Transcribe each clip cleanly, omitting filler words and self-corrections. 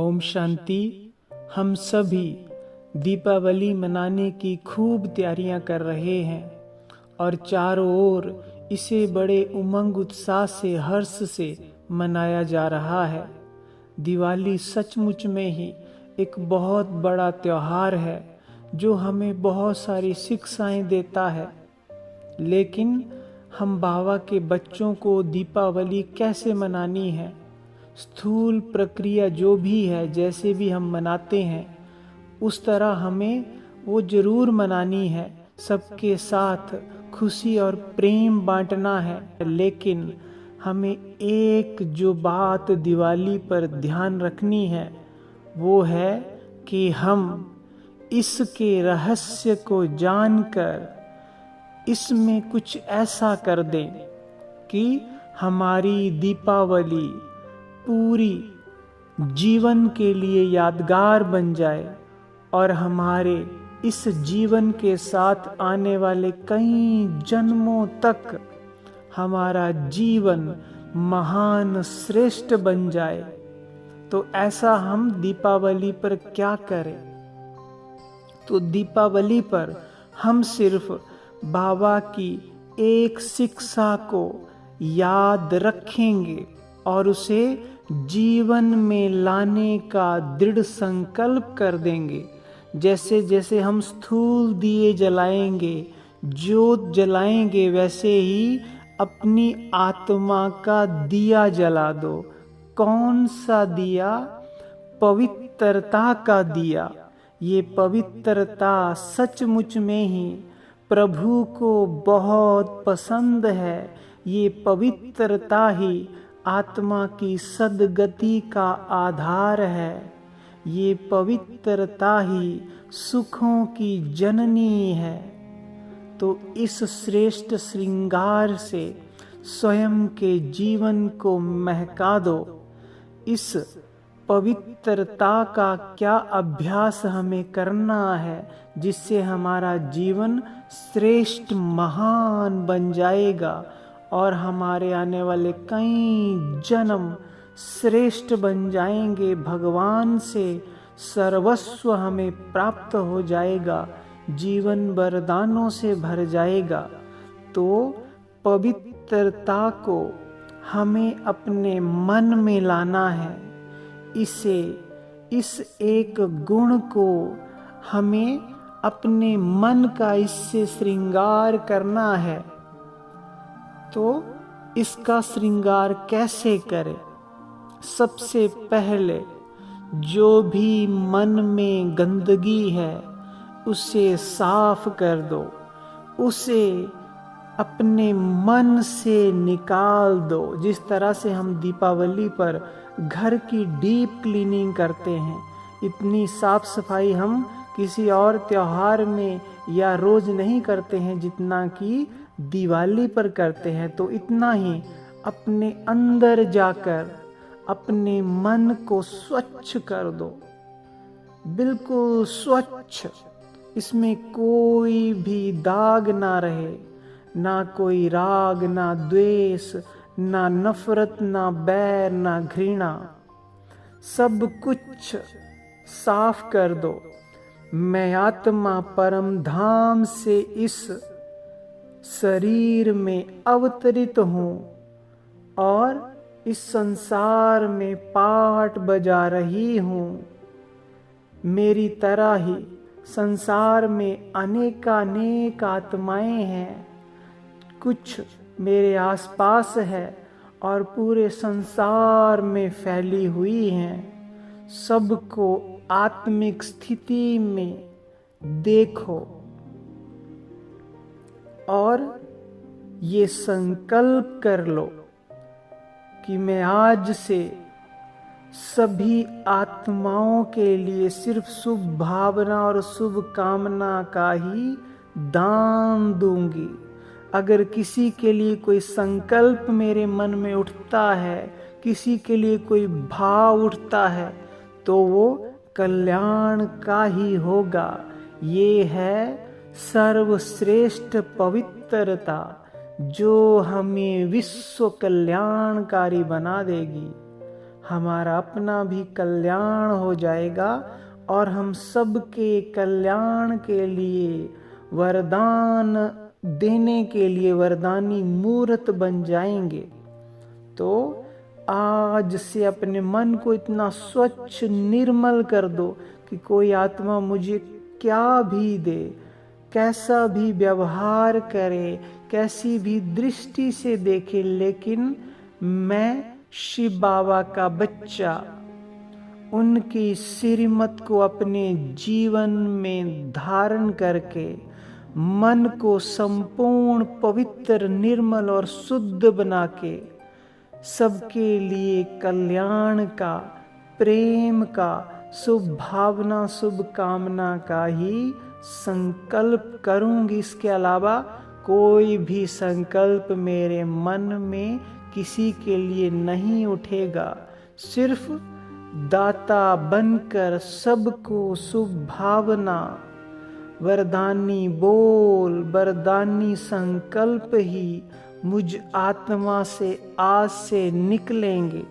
ओम शांति। हम सभी दीपावली मनाने की खूब तैयारियां कर रहे हैं और चारों ओर इसे बड़े उमंग उत्साह से हर्ष से मनाया जा रहा है। दिवाली सचमुच में ही एक बहुत बड़ा त्योहार है जो हमें बहुत सारी शिक्षाएं देता है। लेकिन हम बाबा के बच्चों को दीपावली कैसे मनानी है, स्थूल प्रक्रिया जो भी है, जैसे भी हम मनाते हैं उस तरह हमें वो जरूर मनानी है। सबके साथ खुशी और प्रेम बांटना है। लेकिन हमें एक जो बात दिवाली पर ध्यान रखनी है वो है कि हम इसके रहस्य को जानकर इसमें कुछ ऐसा कर दें कि हमारी दीपावली पूरी जीवन के लिए यादगार बन जाए और हमारे इस जीवन के साथ आने वाले कई जन्मों तक हमारा जीवन महान श्रेष्ठ बन जाए। तो ऐसा हम दीपावली पर क्या करें? तो दीपावली पर हम सिर्फ बाबा की एक शिक्षा को याद रखेंगे और उसे जीवन में लाने का दृढ़ संकल्प कर देंगे। जैसे जैसे हम स्थूल दिए जलाएंगे, ज्योत जलाएंगे, वैसे ही अपनी आत्मा का दिया जला दो। कौन सा दिया? पवित्रता का दिया। ये पवित्रता सचमुच में ही प्रभु को बहुत पसंद है। ये पवित्रता ही आत्मा की सद्गति का आधार है। ये पवित्रता ही सुखों की जननी है। तो इस श्रेष्ठ श्रृंगार से स्वयं के जीवन को महका दो। इस पवित्रता का क्या अभ्यास हमें करना है जिससे हमारा जीवन श्रेष्ठ महान बन जाएगा और हमारे आने वाले कई जन्म श्रेष्ठ बन जाएंगे। भगवान से सर्वस्व हमें प्राप्त हो जाएगा, जीवन वरदानों से भर जाएगा। तो पवित्रता को हमें अपने मन में लाना है। इस एक गुण को हमें अपने मन का इससे श्रृंगार करना है। तो इसका श्रृंगार कैसे करें? सबसे पहले जो भी मन में गंदगी है उसे साफ कर दो, उसे अपने मन से निकाल दो। जिस तरह से हम दीपावली पर घर की डीप क्लीनिंग करते हैं, इतनी साफ सफाई हम किसी और त्योहार में या रोज नहीं करते हैं जितना कि दिवाली पर करते हैं। तो इतना ही अपने अंदर जाकर अपने मन को स्वच्छ कर दो, बिल्कुल स्वच्छ। इसमें कोई भी दाग ना रहे, ना कोई राग, ना द्वेष, ना नफरत, ना बैर, ना घृणा। सब कुछ साफ कर दो। मैं आत्मा परम धाम से इस शरीर में अवतरित हूँ और इस संसार में पाठ बजा रही हूँ। मेरी तरह ही संसार में अनेकानेक आत्माएं हैं। कुछ मेरे आसपास है और पूरे संसार में फैली हुई हैं। सबको आत्मिक स्थिति में देखो और ये संकल्प कर लो कि मैं आज से सभी आत्माओं के लिए सिर्फ शुभ भावना और शुभ कामना का ही दान दूंगी। अगर किसी के लिए कोई संकल्प मेरे मन में उठता है, किसी के लिए कोई भाव उठता है, तो वो कल्याण का ही होगा। ये है सर्वश्रेष्ठ पवित्रता जो हमें विश्व कल्याणकारी बना देगी। हमारा अपना भी कल्याण हो जाएगा और हम सबके कल्याण के लिए वरदान देने के लिए वरदानी मूर्त बन जाएंगे। तो आज से अपने मन को इतना स्वच्छ निर्मल कर दो कि कोई आत्मा मुझे क्या भी दे, कैसा भी व्यवहार करे, कैसी भी दृष्टि से देखे, लेकिन मैं शिव बाबा का बच्चा उनकी श्रीमत को अपने जीवन में धारण करके मन को संपूर्ण पवित्र, निर्मल और शुद्ध बना के सबके लिए कल्याण का, प्रेम का, शुभ भावना, शुभ कामना का ही संकल्प करूंगी। इसके अलावा कोई भी संकल्प मेरे मन में किसी के लिए नहीं उठेगा। सिर्फ दाता बनकर सबको शुभ भावना, वरदानी बोल, वरदानी संकल्प ही मुझ आत्मा से आज से निकलेंगे।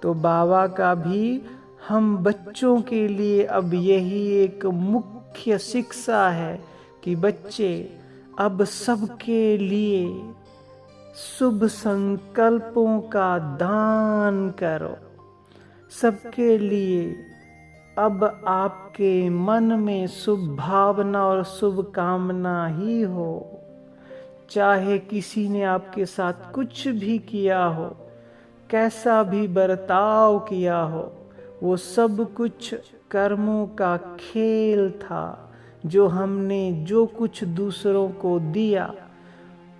तो बाबा का भी हम बच्चों के लिए अब यही एक मुख्य शिक्षा है कि बच्चे अब सबके लिए शुभ संकल्पों का दान करो। सबके लिए अब आपके मन में शुभ भावना और शुभ कामना ही हो। चाहे किसी ने आपके साथ कुछ भी किया हो, कैसा भी बर्ताव किया हो, वो सब कुछ कर्मों का खेल था। जो हमने जो कुछ दूसरों को दिया,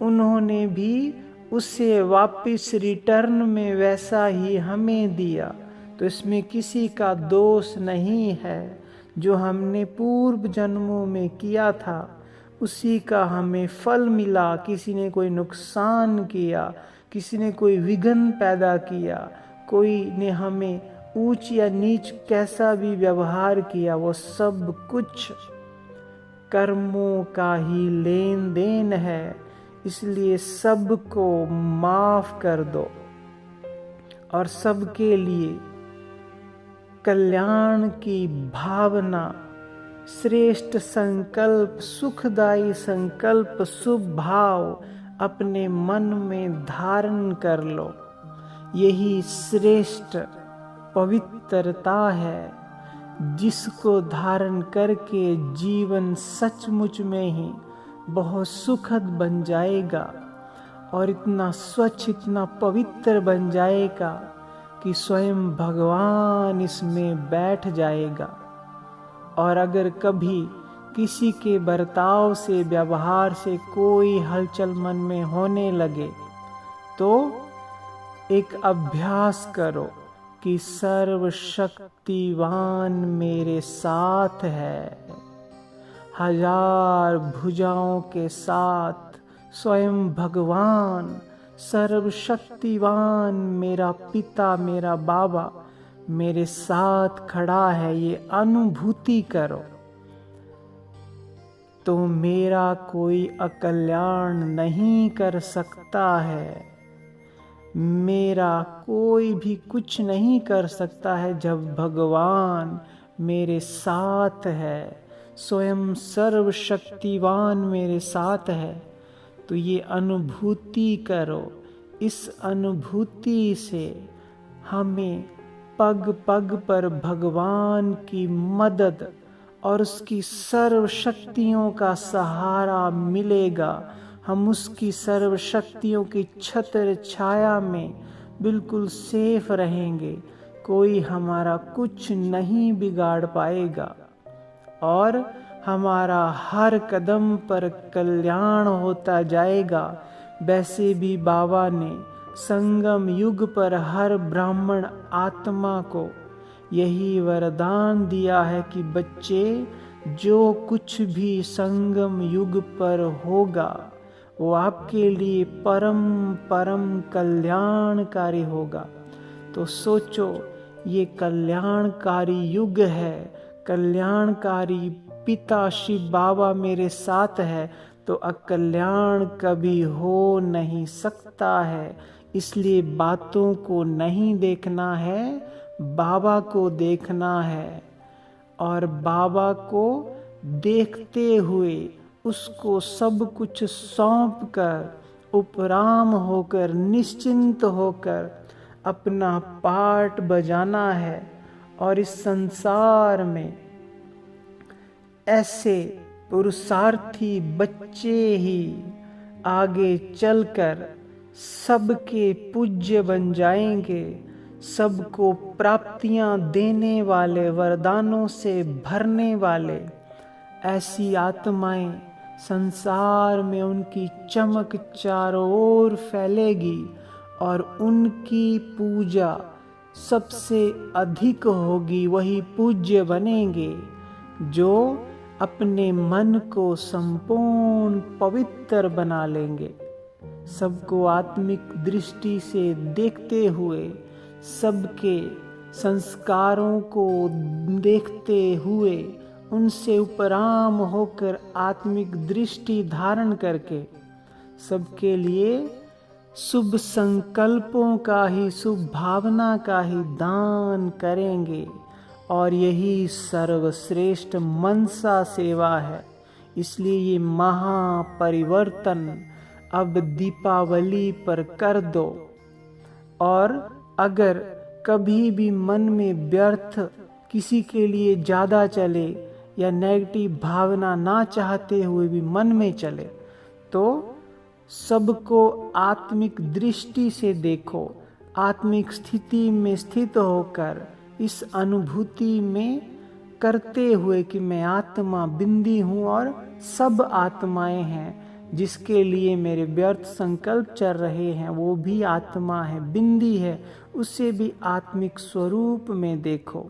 उन्होंने भी उसे वापस रिटर्न में वैसा ही हमें दिया। तो इसमें किसी का दोष नहीं है। जो हमने पूर्व जन्मों में किया था उसी का हमें फल मिला। किसी ने कोई नुकसान किया, किसी ने कोई विघ्न पैदा किया, कोई ने हमें ऊंच या नीच कैसा भी व्यवहार किया, वो सब कुछ कर्मों का ही लेन देन है। इसलिए सबको माफ कर दो और सबके लिए कल्याण की भावना, श्रेष्ठ संकल्प, सुखदायी संकल्प, शुभ भाव अपने मन में धारण कर लो। यही श्रेष्ठ पवित्रता है जिसको धारण करके जीवन सचमुच में ही बहुत सुखद बन जाएगा और इतना स्वच्छ, इतना पवित्र बन जाएगा कि स्वयं भगवान इसमें बैठ जाएगा। और अगर कभी किसी के बर्ताव से, व्यवहार से कोई हलचल मन में होने लगे तो एक अभ्यास करो कि सर्वशक्तिवान मेरे साथ है। हजार भुजाओं के साथ स्वयं भगवान सर्वशक्तिवान मेरा पिता, मेरा बाबा मेरे साथ खड़ा है, ये अनुभूति करो। तो मेरा कोई अकल्याण नहीं कर सकता है, मेरा कोई भी कुछ नहीं कर सकता है जब भगवान मेरे साथ है, स्वयं सर्वशक्तिवान मेरे साथ है। तो ये अनुभूति करो। इस अनुभूति से हमें पग पग पर भगवान की मदद और उसकी सर्व शक्तियों का सहारा मिलेगा। हम उसकी सर्व शक्तियों की छत्र छाया में बिल्कुल सेफ रहेंगे। कोई हमारा कुछ नहीं बिगाड़ पाएगा और हमारा हर कदम पर कल्याण होता जाएगा। वैसे भी बाबा ने संगम युग पर हर ब्राह्मण आत्मा को यही वरदान दिया है कि बच्चे, जो कुछ भी संगम युग पर होगा वो आपके लिए परम परम कल्याणकारी होगा। तो सोचो, ये कल्याणकारी युग है, कल्याणकारी पिता शिव बाबा मेरे साथ है, तो अकल्याण कभी हो नहीं सकता है। इसलिए बातों को नहीं देखना है, बाबा को देखना है। और बाबा को देखते हुए उसको सब कुछ सौंप कर उपराम होकर निश्चिंत होकर अपना पाठ बजाना है। और इस संसार में ऐसे पुरुषार्थी बच्चे ही आगे चलकर सबके पूज्य बन जाएंगे, सबको प्राप्तियां देने वाले, वरदानों से भरने वाले। ऐसी आत्माएं संसार में उनकी चमक चारों ओर फैलेगी और उनकी पूजा सबसे अधिक होगी। वही पूज्य बनेंगे जो अपने मन को संपूर्ण पवित्र बना लेंगे, सबको आत्मिक दृष्टि से देखते हुए, सबके संस्कारों को देखते हुए, उनसे उपराम होकर आत्मिक दृष्टि धारण करके सबके लिए शुभ संकल्पों का ही, शुभ भावना का ही दान करेंगे। और यही सर्वश्रेष्ठ मनसा सेवा है। इसलिए ये महापरिवर्तन अब दीपावली पर कर दो। और अगर कभी भी मन में व्यर्थ किसी के लिए ज़्यादा चले या नेगेटिव भावना ना चाहते हुए भी मन में चले, तो सबको आत्मिक दृष्टि से देखो, आत्मिक स्थिति में स्थित होकर इस अनुभूति में करते हुए कि मैं आत्मा बिंदी हूँ और सब आत्माएं हैं। जिसके लिए मेरे व्यर्थ संकल्प चल रहे हैं वो भी आत्मा है, बिंदी है, उसे भी आत्मिक स्वरूप में देखो,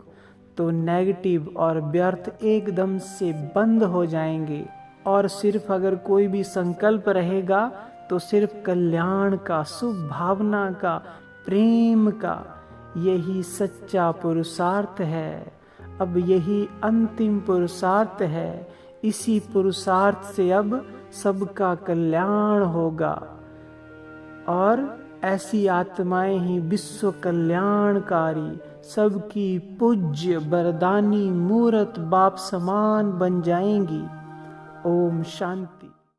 तो नेगेटिव और व्यर्थ एकदम से बंद हो जाएंगे। और सिर्फ अगर कोई भी संकल्प रहेगा तो सिर्फ कल्याण का, शुभ भावना का, प्रेम का। यही सच्चा पुरुषार्थ है। अब यही अंतिम पुरुषार्थ है। इसी पुरुषार्थ से अब सबका कल्याण होगा और ऐसी आत्माएं ही विश्व कल्याणकारी, सबकी पूज्य वरदानी मूर्त बाप समान बन जाएंगी। ओम शांति।